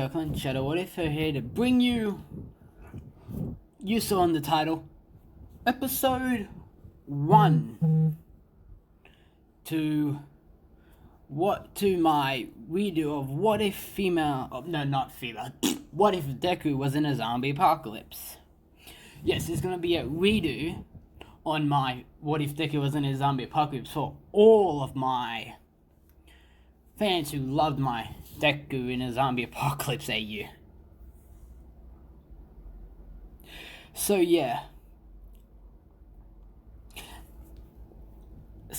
Kirkland, Shadow What If, here to bring you saw on the title, episode 1 to my redo of what if what if Deku was in a zombie apocalypse. Yes, it's gonna be a redo on my what if Deku was in a zombie apocalypse for all of my fans who loved my Deku in a zombie apocalypse AU. So yeah,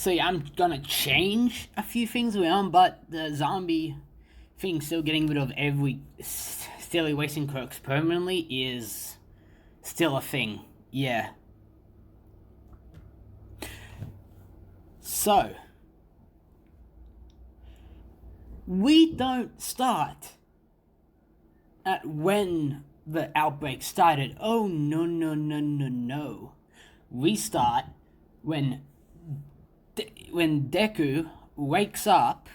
I'm gonna change a few things around, but the zombie thing still getting rid of every silly wasting quirks permanently is still a thing. Yeah. So we don't start at when the outbreak started. Oh, no. We start when Deku wakes up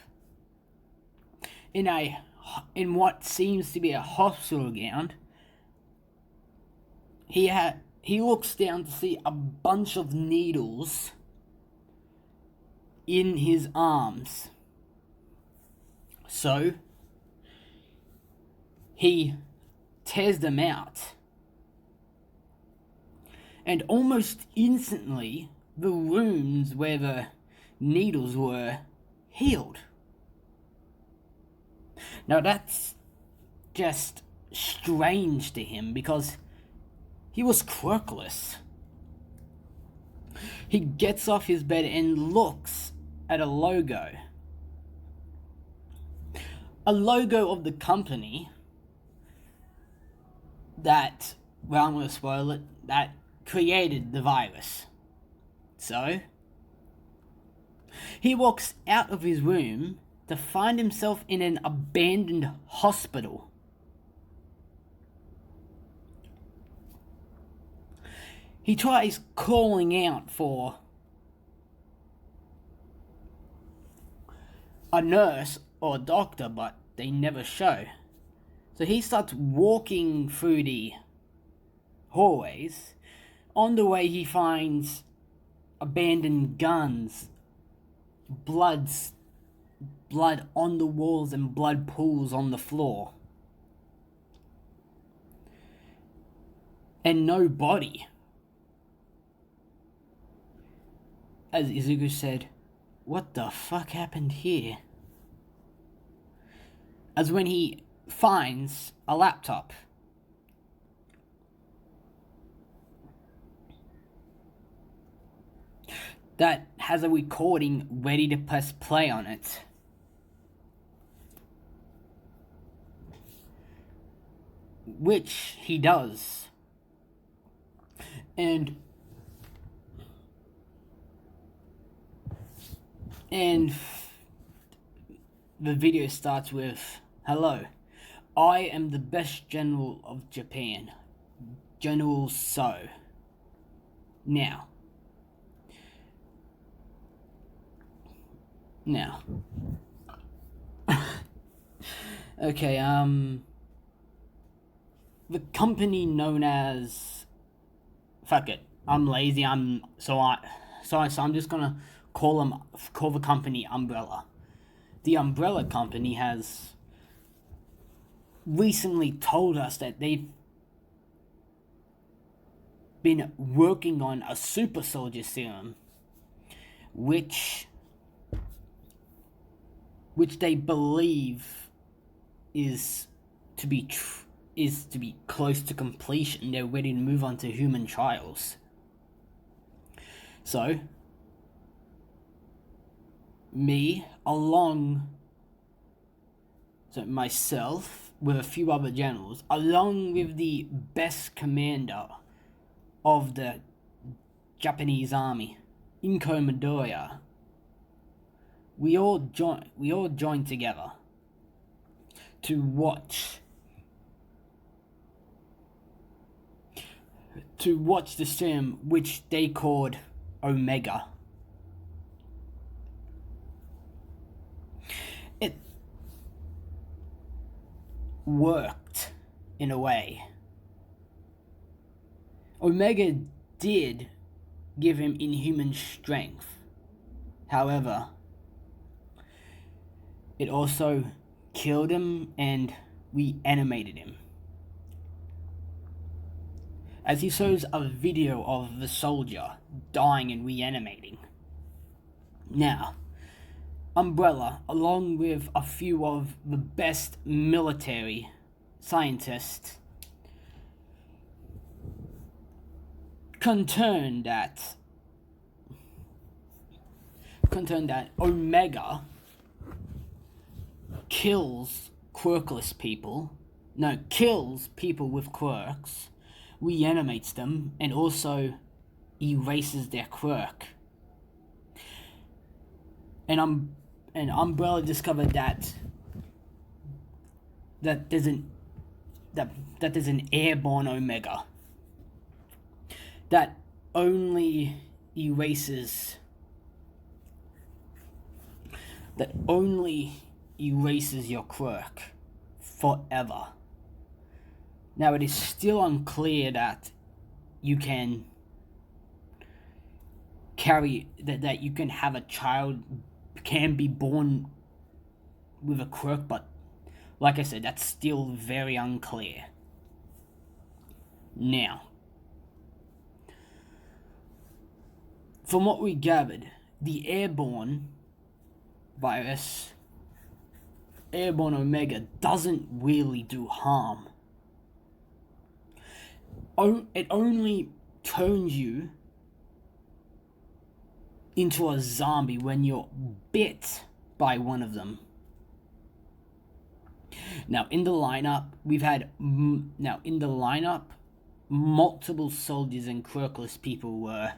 in what seems to be a hospital gown. He looks down to see a bunch of needles in his arms. So he tears them out, and almost instantly the wounds where the needles were healed. Now that's just strange to him because he was quirkless. He gets off his bed and looks at a logo. A logo of the company that, well, I'm going to spoil it, that created the virus. So he walks out of his room to find himself in an abandoned hospital. He tries calling out for a nurse or a doctor, but they never show. So he starts walking through the hallways. On the way he finds abandoned guns, blood on the walls and blood pools on the floor. And no body. As Izuku said, what the fuck happened here? As when he finds a laptop. That has a recording ready to press play on it. Which he does. And the video starts with, "Hello, I am the best general of Japan, General So. Now, okay, the company known as, fuck it, I'm lazy, so I'm just gonna call the company Umbrella. The Umbrella Company has recently told us that they've been working on a super soldier serum, which they believe is to be close to completion. They're ready to move on to human trials. So myself with a few other generals, along with the best commander of the Japanese army, Inko Midoriya, we all joined together to watch the serum, which they called Omega. worked in a way. Omega did give him inhuman strength. However, it also killed him and reanimated him. As he shows a video of the soldier dying and reanimating. Now, Umbrella, along with a few of the best military scientists, contend that Omega kills people with quirks, reanimates them, and also erases their quirk. And Umbrella discovered that there's an airborne Omega that only erases your quirk forever. Now, it is still unclear that you can that you can have a child can be born with a quirk, but like I said, that's still very unclear. Now, from what we gathered, the airborne virus, airborne Omega, doesn't really do harm. It only turns you into a zombie when you're bit by one of them. Now, in the lineup, multiple soldiers and quirkless people were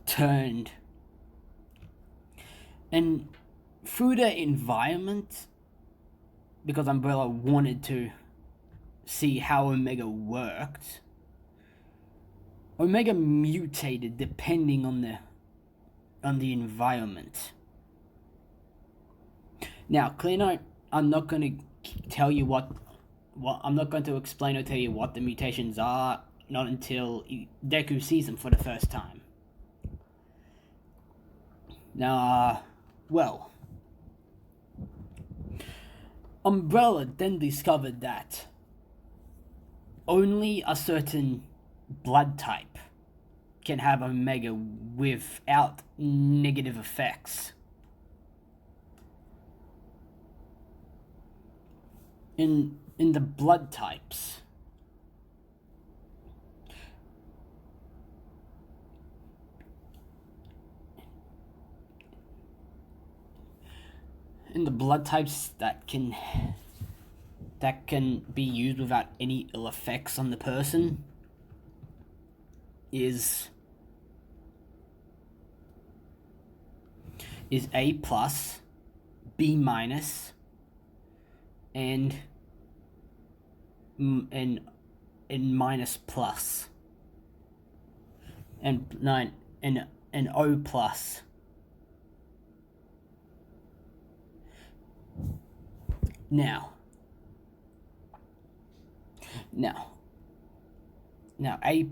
turned. And through the environment, because Umbrella wanted to see how Omega worked, Omega mutated depending on the environment. Now, clearly, I'm not going to tell you I'm not going to explain or tell you what the mutations are, not until Deku sees them for the first time. Now, Umbrella then discovered that only a certain blood type can have Omega without negative effects. In the blood types, that can be used without any ill effects on the person is A+, B-, and minus plus, and O+. Now A+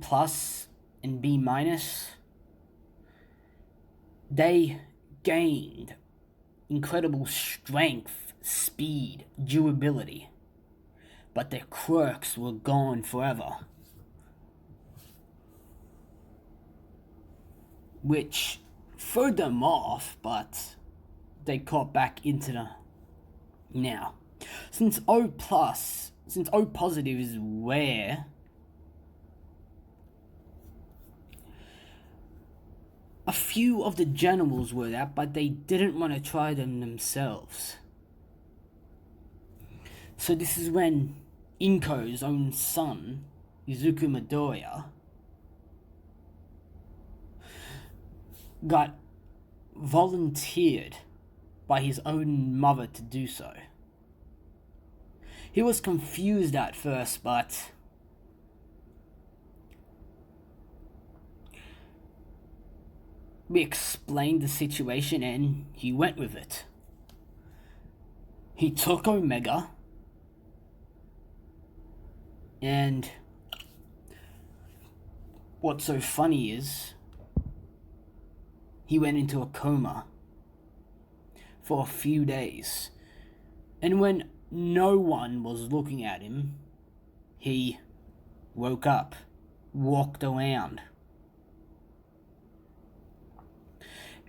and B-, they gained incredible strength, speed, durability, but their quirks were gone forever, which threw them off, but they caught back into the... Now, since O positive is rare, a few of the generals were that, but they didn't want to try them themselves. So this is when Inko's own son, Izuku Midoriya, got volunteered by his own mother to do so. He was confused at first, but we explained the situation and he went with it. He took Omega And what's so funny is he went into a coma for a few days. And when no one was looking at him, he woke up, walked around.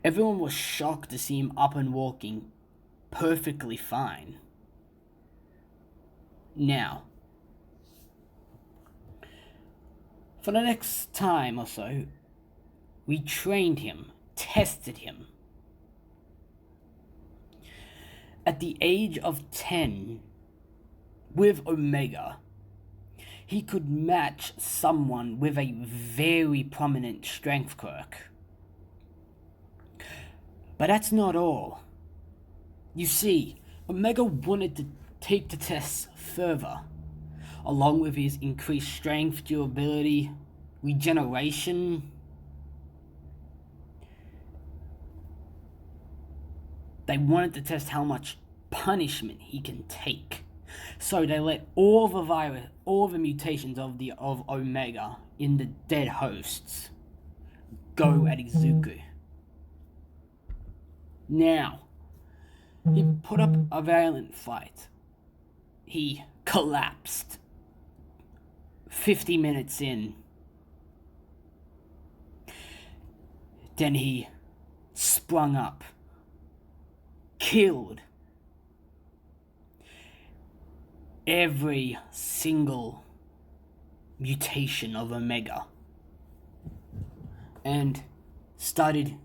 Everyone was shocked to see him up and walking perfectly fine. Now, for the next time or so, we trained him, tested him. At the age of 10, with Omega, he could match someone with a very prominent strength quirk. But that's not all. You see, Omega wanted to take the tests further, along with his increased strength, durability, regeneration. They wanted to test how much punishment he can take. So they let all the mutations of Omega in the dead hosts go at Izuku. Now, he put up a valiant fight. He collapsed 50 minutes in. Then he sprung up, killed every single mutation of Omega, and started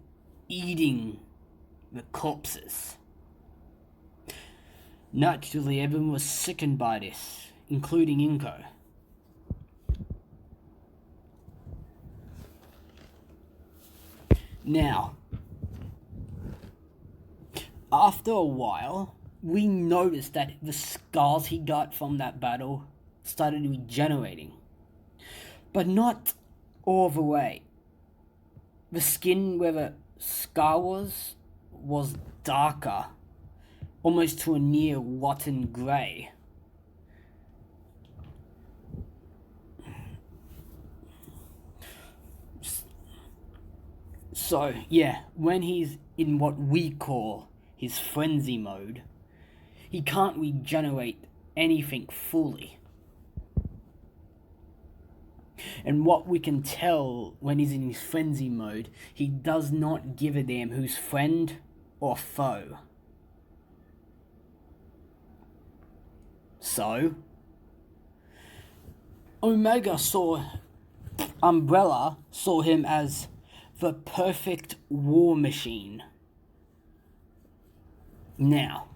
eating the corpses. Naturally, everyone was sickened by this, including Inko. Now, after a while, we noticed that the scars he got from that battle started regenerating. But not all the way. The skin where the scar was darker, almost to a near rotten grey. So, yeah, when he's in what we call his frenzy mode, he can't regenerate anything fully. And what we can tell when he's in his frenzy mode, he does not give a damn who's friend or foe. So, Umbrella saw him as the perfect war machine. Now,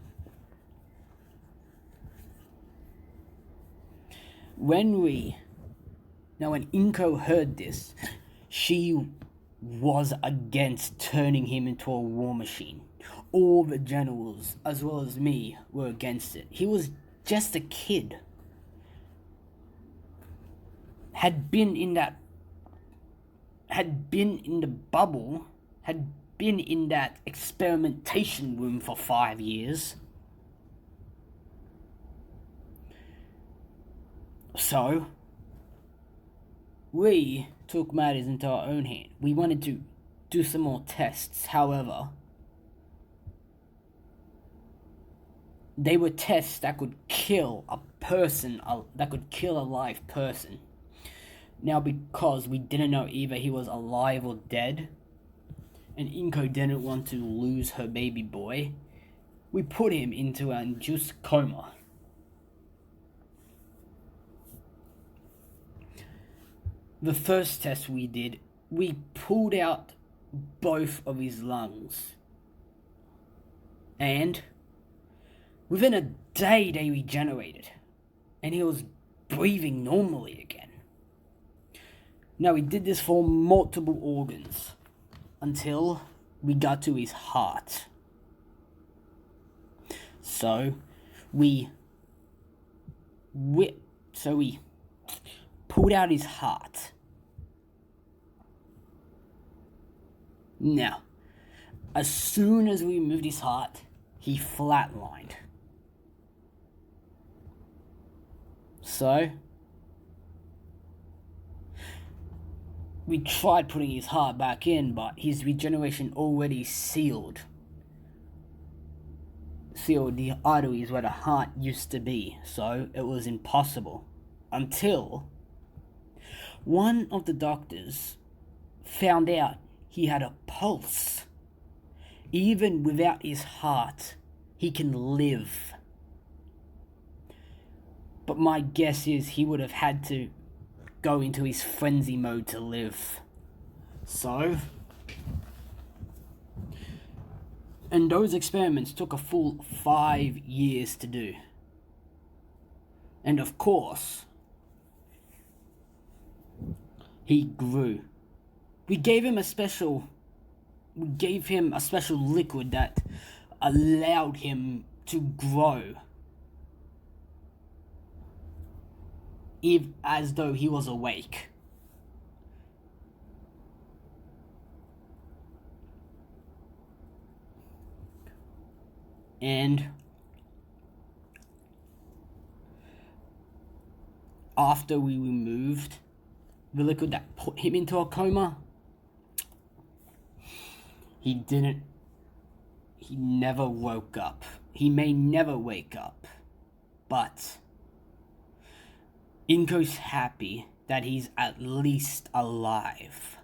when Inko heard this, she was against turning him into a war machine. All the generals, as well as me, were against it. He was just a kid. Had been in the bubble, had been in that experimentation room for 5 years. So, we took matters into our own hand. We wanted to do some more tests. However, they were tests that could kill a person, that could kill a live person. Now, because we didn't know either he was alive or dead, and Inko didn't want to lose her baby boy, we put him into an induced coma. The first test we did, we pulled out both of his lungs. And within a day they regenerated. And he was breathing normally again. Now we did this for multiple organs until we got to his heart. So we pulled out his heart. Now, as soon as we moved his heart, he flatlined. So, we tried putting his heart back in, but his regeneration already sealed the arteries where the heart used to be, so it was impossible. Until one of the doctors found out he had a pulse. Even without his heart, he can live. But my guess is he would have had to go into his frenzy mode to live. So, and those experiments took a full 5 years to do. And of course, he grew. We gave him a special liquid that allowed him to grow, as though he was awake. And after we removed the liquid that put him into a coma, he never woke up. He may never wake up, but Inko's happy that he's at least alive.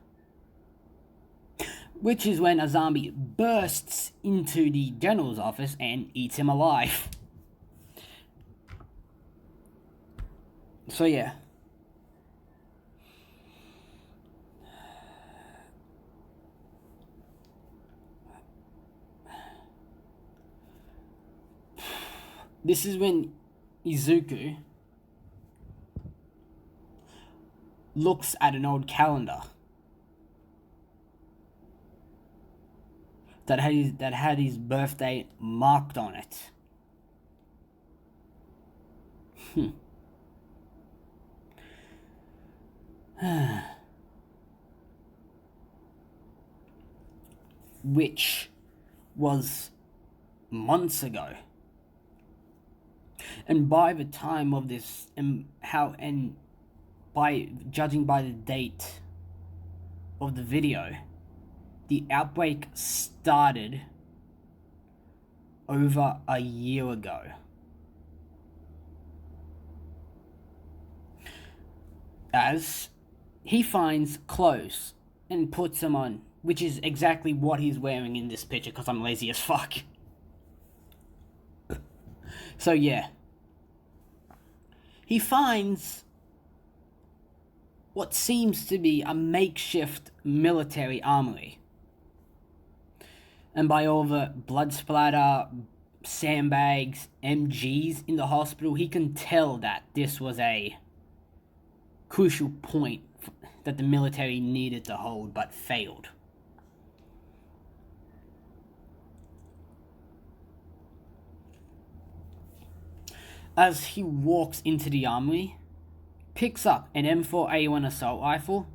Which is when a zombie bursts into the general's office and eats him alive. So yeah. This is when Izuku looks at an old calendar that had his birthday marked on it. Which was months ago. And by the time of this, by judging by the date of the video, the outbreak started over a year ago. As he finds clothes and puts them on, which is exactly what he's wearing in this picture, because I'm lazy as fuck. So yeah. He finds what seems to be a makeshift military armory. And by all the blood splatter, sandbags, MGs in the hospital, he can tell that this was a crucial point that the military needed to hold but failed. As he walks into the armory, picks up an M4A1 assault rifle,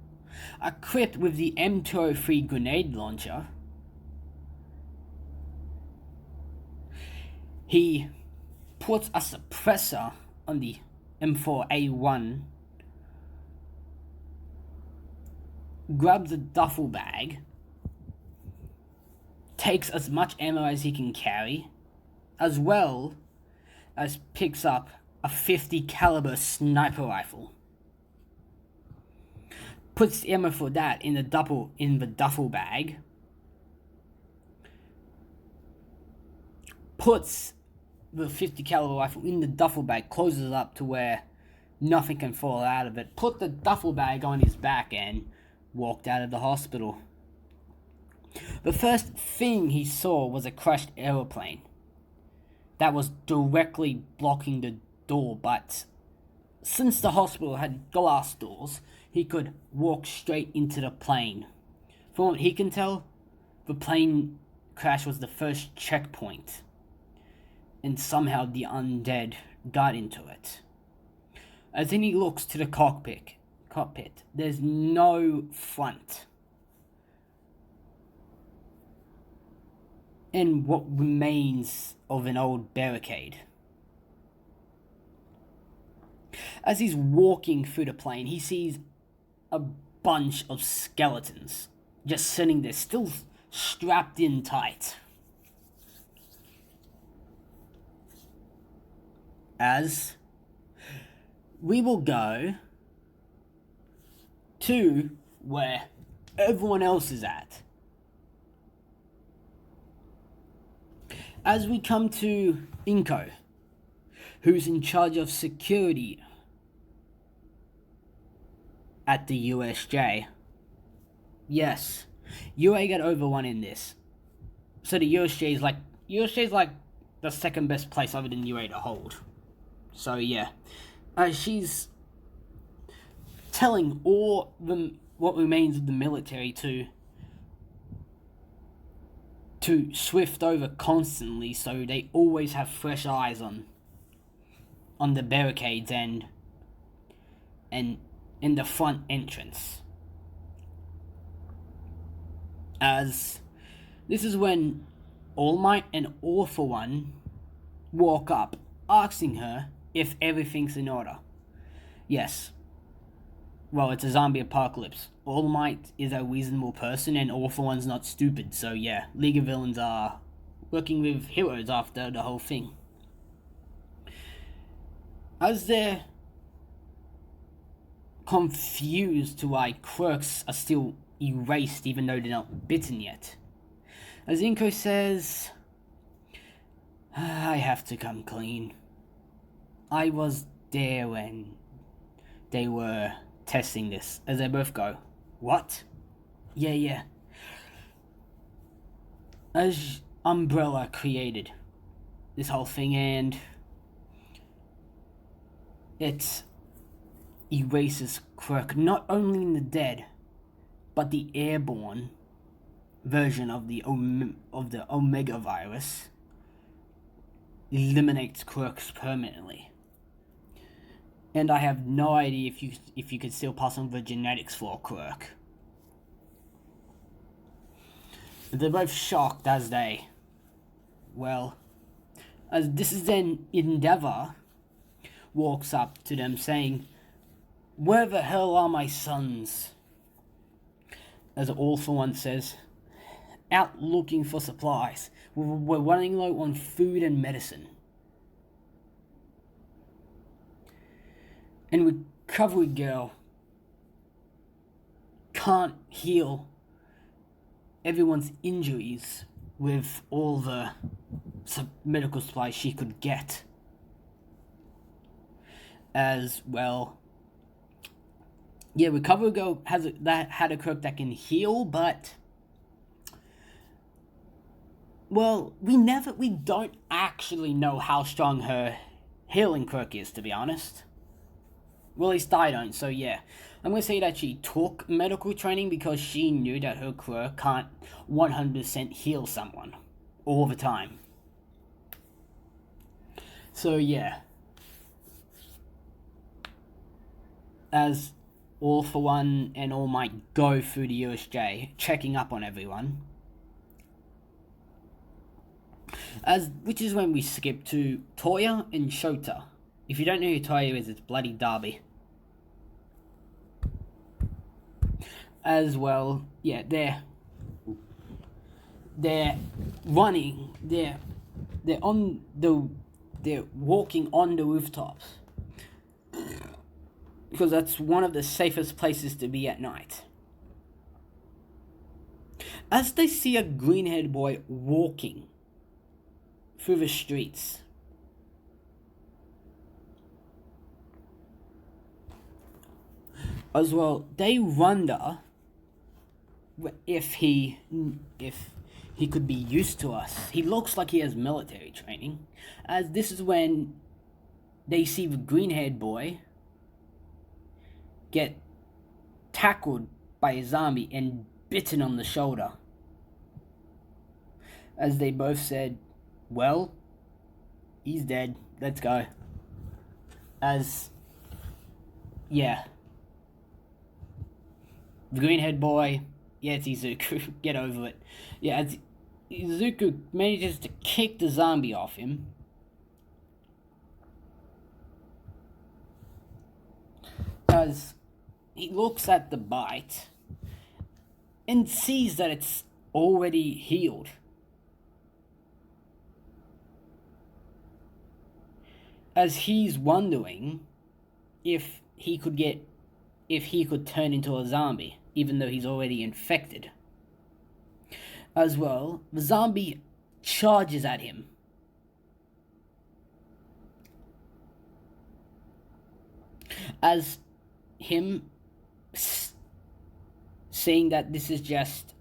equipped with the M203 grenade launcher. He puts a suppressor on the M4A1, grabs a duffel bag, takes as much ammo as he can carry, as well as picks up a .50 caliber sniper rifle. Puts the ammo for that in the duffel bag. Puts the .50 caliber rifle in the duffel bag, closes it up to where nothing can fall out of it. Put the duffel bag on his back and walked out of the hospital. The first thing he saw was a crashed aeroplane that was directly blocking the door, but since the hospital had glass doors, he could walk straight into the plane. From what he can tell, the plane crash was the first checkpoint, and somehow the undead got into it. As then he looks to the cockpit, there's no front. And what remains of an old barricade. As he's walking through the plane, he sees a bunch of skeletons just sitting there, still strapped in tight. As we will go to where everyone else is at. As we come to Inko, who's in charge of security at the USJ. Yes, UA got over one in this. So the USJ is like the second best place other than UA to hold. So yeah, she's telling all what remains of the military to swift over constantly, so they always have fresh eyes on the barricades and in the front entrance. As this is when All Might and All For One walk up, asking her if everything's in order. Yes. Well, it's a zombie apocalypse. All Might is a reasonable person and All For One's not stupid, so yeah, League of Villains are working with heroes after the whole thing. As they're confused to why quirks are still erased even though they're not bitten yet. As Inko says, I have to come clean. I was there when they were testing this. As they both go, what? Yeah. As Umbrella created this whole thing and it erases quirk not only in the dead, but the airborne version of the Omega virus eliminates quirks permanently. And I have no idea if you could still pass on the genetics for a quirk. They're both shocked as this is then Endeavor walks up to them saying, where the hell are my sons? As All For One says, out looking for supplies. We're running low on food and medicine. And Recovery Girl can't heal everyone's injuries with all the medical supplies she could get. As well, yeah, Recovery Girl had a quirk that can heal, but well, we don't actually know how strong her healing quirk is, to be honest. Well, at least I don't, so yeah. I'm gonna say that she took medical training because she knew that her quirk can't 100% heal someone all the time. So yeah. As All For One and All Might go through the USJ, checking up on everyone. Which is when we skip to Toya and Shota. If you don't know who Toya is, it's bloody Darby. As well, yeah, they're running, they're walking on the rooftops. Because that's one of the safest places to be at night. As they see a green-haired boy walking through the streets, as well, they wonder if he could be used to us. He looks like he has military training. As this is when they see the green-haired boy get tackled by a zombie and bitten on the shoulder. As they both said, well, he's dead, let's go. As, yeah. The green-haired boy, yeah, it's Izuku, get over it. Yeah, as Izuku manages to kick the zombie off him. As he looks at the bite and sees that it's already healed. As he's wondering if he could turn into a zombie, even though he's already infected. As well, the zombie charges at him. As him seeing that this is just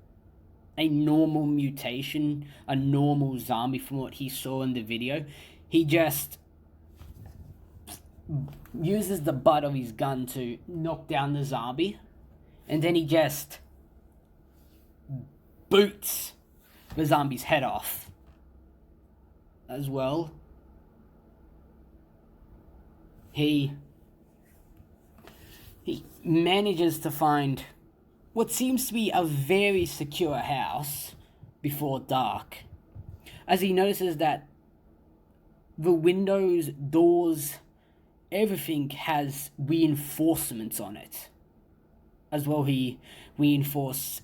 a normal mutation, a normal zombie from what he saw in the video, he just uses the butt of his gun to knock down the zombie, and then he just boots the zombie's head off. As well, he manages to find what seems to be a very secure house before dark, as he notices that the windows, doors, everything has reinforcements on it. As well, he uses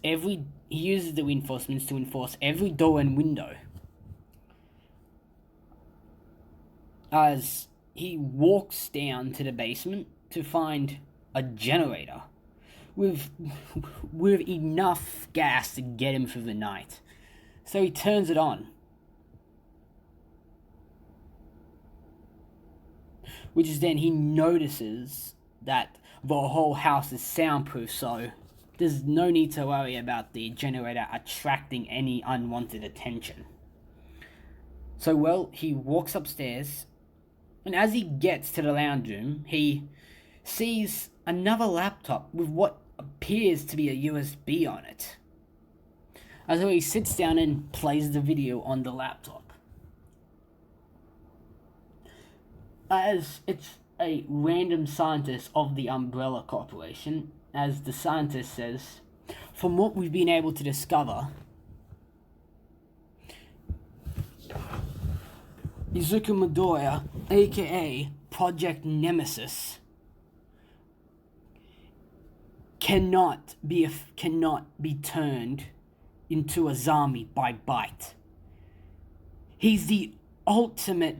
the reinforcements to enforce every door and window. As he walks down to the basement to find a generator with enough gas to get him through the night. So he turns it on, which is then he notices that the whole house is soundproof, so there's no need to worry about the generator attracting any unwanted attention. So, well, he walks upstairs, and as he gets to the lounge room, he sees another laptop with what appears to be a USB on it. As he sits down and plays the video on the laptop. As it's a random scientist of the Umbrella Corporation, as the scientist says, from what we've been able to discover, Izuku Midoriya, aka Project Nemesis, cannot be turned into a zombie by bite. He's the ultimate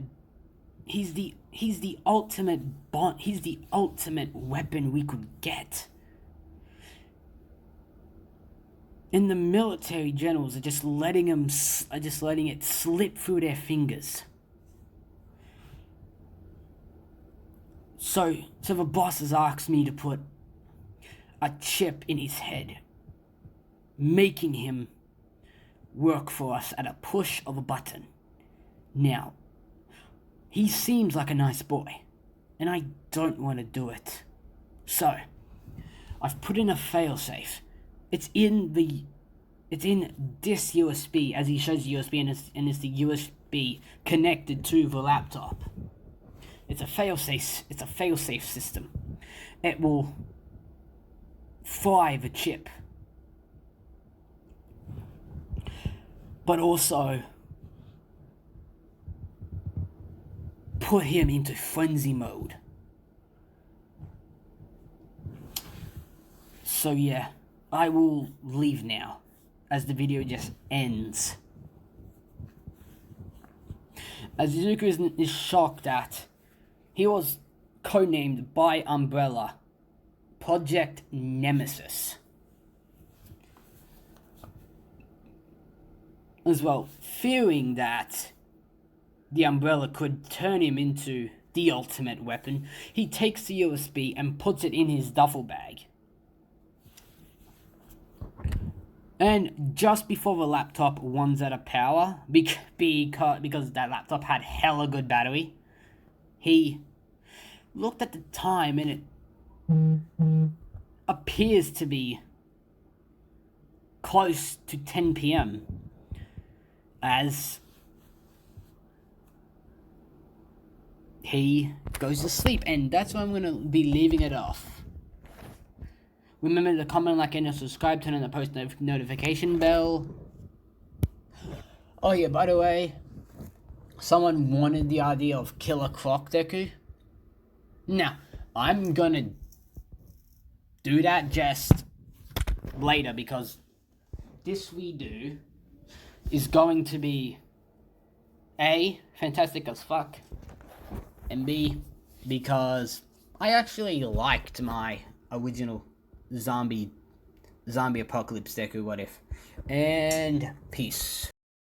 weapon we could get. And the military generals are just letting it slip through their fingers. So the boss has asked me to put a chip in his head, making him work for us at a push of a button. Now, he seems like a nice boy, and I don't want to do it. So, I've put in a failsafe. It's in this USB, as he shows the USB, and it's the USB connected to the laptop. It's a failsafe system. It will fry the chip, but also put him into frenzy mode. So yeah, I will leave now, as the video just ends. As Izuku is shocked that he was codenamed by Umbrella Project Nemesis. As well, fearing that the Umbrella could turn him into the ultimate weapon, he takes the USB and puts it in his duffel bag. And just before the laptop runs out of power, because that laptop had hella good battery, he looked at the time and it appears to be close to 10 p.m. as he goes to sleep, and that's where I'm going to be leaving it off. Remember to comment, like, and subscribe, turn on the post notification bell. Oh yeah, by the way, someone wanted the idea of Killer Croc Deku. Now, I'm gonna do that just later, because this redo is going to be A, fantastic as fuck, and B, because I actually liked my original zombie apocalypse deck, or what if. And peace.